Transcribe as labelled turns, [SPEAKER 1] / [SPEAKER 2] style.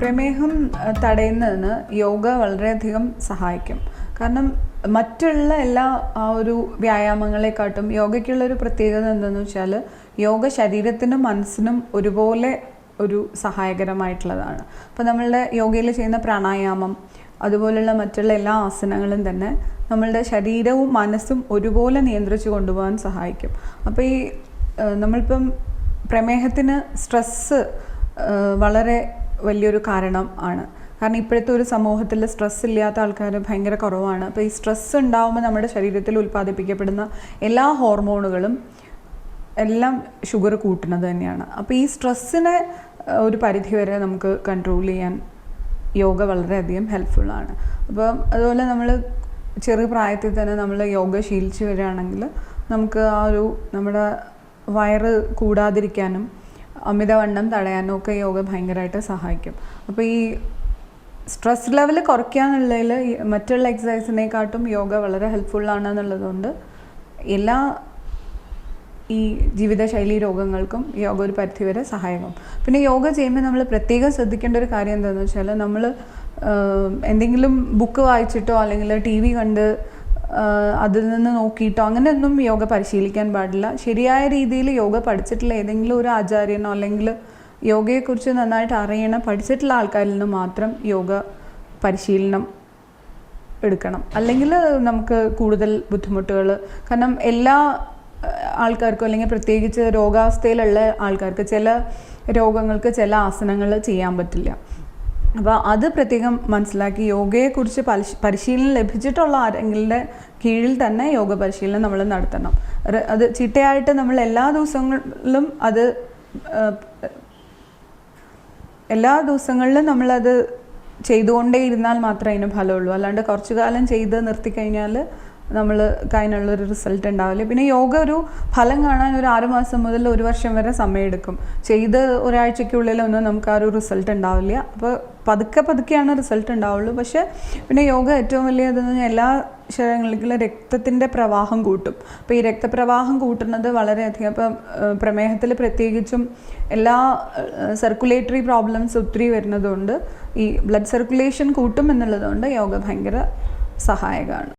[SPEAKER 1] പ്രമേഹം തടയുന്നതിന് യോഗ വളരെയധികം സഹായിക്കും. കാരണം മറ്റുള്ള എല്ലാ ആ ഒരു വ്യായാമങ്ങളെക്കാട്ടും യോഗയ്ക്കുള്ളൊരു പ്രത്യേകത എന്താണെന്ന് വെച്ചാൽ യോഗ ശരീരത്തിനും മനസ്സിനും ഒരുപോലെ ഒരു സഹായകരമായിട്ടുള്ളതാണ്. അപ്പോൾ നമ്മളുടെ യോഗയിൽ ചെയ്യുന്ന പ്രാണായാമം അതുപോലുള്ള മറ്റുള്ള എല്ലാ ആസനങ്ങളും തന്നെ നമ്മളുടെ ശരീരവും മനസ്സും ഒരുപോലെ നിയന്ത്രിച്ച് കൊണ്ടുപോകാൻ സഹായിക്കും. അപ്പോൾ ഈ നമ്മളിപ്പം പ്രമേഹത്തിന് സ്ട്രെസ്സ് വളരെ വലിയൊരു കാരണം ആണ്. കാരണം ഇപ്പോഴത്തെ ഒരു സമൂഹത്തിൽ സ്ട്രെസ് ഇല്ലാത്ത ആൾക്കാർ ഭയങ്കര കുറവാണ്. അപ്പോൾ ഈ സ്ട്രെസ്സ് ഉണ്ടാകുമ്പോൾ നമ്മുടെ ശരീരത്തിൽ ഉൽപ്പാദിപ്പിക്കപ്പെടുന്ന എല്ലാ ഹോർമോണുകളും എല്ലാം ഷുഗർ കൂട്ടുന്നത് തന്നെയാണ്. അപ്പോൾ ഈ സ്ട്രെസ്സിനെ ഒരു പരിധിവരെ നമുക്ക് കൺട്രോൾ ചെയ്യാൻ യോഗ വളരെയധികം ഹെൽപ്ഫുള്ളാണ്. അപ്പം അതുപോലെ നമ്മൾ ചെറു പ്രായത്തിൽ തന്നെ നമ്മൾ യോഗ ശീലിച്ച് വരികയാണെങ്കിൽ നമുക്ക് ആ ഒരു നമ്മുടെ വയറ് കൂടാതിരിക്കാനും അമിതവണ്ണം തടയാനും ഒക്കെ യോഗ ഭയങ്കരമായിട്ട് സഹായിക്കും. അപ്പോൾ ഈ സ്ട്രെസ് ലെവൽ കുറയ്ക്കുക എന്നുള്ളതിൽ മറ്റുള്ള എക്സസൈസിനെക്കാട്ടും യോഗ വളരെ ഹെൽപ്ഫുള്ളാണ് എന്നുള്ളതുകൊണ്ട് എല്ലാ ഈ ജീവിതശൈലി രോഗങ്ങൾക്കും യോഗ ഒരു പരിധിവരെ സഹായകം. പിന്നെ യോഗ ചെയ്യുമ്പോൾ നമ്മൾ പ്രത്യേകം ശ്രദ്ധിക്കേണ്ട ഒരു കാര്യം എന്താണെന്ന് വെച്ചാൽ നമ്മൾ എന്തെങ്കിലും ബുക്ക് വായിച്ചിട്ടോ അല്ലെങ്കിൽ ടി വി കണ്ട് അതിൽ നിന്ന് നോക്കിയിട്ടോ അങ്ങനെയൊന്നും യോഗ പരിശീലിക്കാൻ പാടില്ല. ശരിയായ രീതിയിൽ യോഗ പഠിച്ചിട്ടുള്ള ഏതെങ്കിലും ഒരു ആചാര്യനോ അല്ലെങ്കിൽ യോഗയെക്കുറിച്ച് നന്നായിട്ട് പഠിച്ചിട്ടുള്ള ആൾക്കാരിൽ നിന്ന് മാത്രം യോഗ പരിശീലനം എടുക്കണം. അല്ലെങ്കിൽ നമുക്ക് കൂടുതൽ ബുദ്ധിമുട്ടുകൾ, കാരണം എല്ലാ ആൾക്കാർക്കും അല്ലെങ്കിൽ പ്രത്യേകിച്ച് രോഗാവസ്ഥയിലുള്ള ആൾക്കാർക്ക് ചില രോഗങ്ങൾക്ക് ചില ആസനങ്ങൾ ചെയ്യാൻ പറ്റില്ല. അപ്പോൾ അത് പ്രത്യേകം മനസ്സിലാക്കി യോഗയെക്കുറിച്ച് പരിശീലനം ലഭിച്ചിട്ടുള്ള ആരെങ്കിലും കീഴിൽ തന്നെ യോഗ പരിശീലനം നമ്മൾ നടത്തണം. അത് ചിട്ടയായിട്ട് നമ്മൾ എല്ലാ ദിവസങ്ങളിലും നമ്മളത് ചെയ്തുകൊണ്ടേ ഇരുന്നാൽ മാത്രമേ അതിന് ഫലമുള്ളൂ. അല്ലാണ്ട് കുറച്ചു കാലം ചെയ്ത് നിർത്തിക്കഴിഞ്ഞാൽ അതിനുള്ളൊരു റിസൾട്ട് ഉണ്ടാവില്ല. പിന്നെ യോഗ ഒരു ഫലം കാണാൻ ഒരു 6 മാസം മുതൽ 1 വർഷം വരെ സമയമെടുക്കും. ചെയ്ത് ഒരാഴ്ചയ്ക്കുള്ളിലൊന്നും നമുക്ക് ആ ഒരു റിസൾട്ട് ഉണ്ടാവില്ല. അപ്പോൾ പതുക്കെയാണ് റിസൾട്ട് ഉണ്ടാവുള്ളൂ. പക്ഷേ പിന്നെ യോഗ ഏറ്റവും വലിയതെന്ന് പറഞ്ഞാൽ എല്ലാ ശരീരങ്ങളിലേക്കുള്ള രക്തത്തിൻ്റെ പ്രവാഹം കൂട്ടും. അപ്പോൾ ഈ രക്തപ്രവാഹം കൂട്ടുന്നത് വളരെയധികം, ഇപ്പം പ്രമേഹത്തിൽ പ്രത്യേകിച്ചും എല്ലാ സർക്കുലേറ്ററി പ്രോബ്ലംസ് ഒത്തിരി വരുന്നതുകൊണ്ട് ഈ ബ്ലഡ് സർക്കുലേഷൻ കൂട്ടും എന്നുള്ളതുകൊണ്ട് യോഗ ഭയങ്കര സഹായകമാണ്.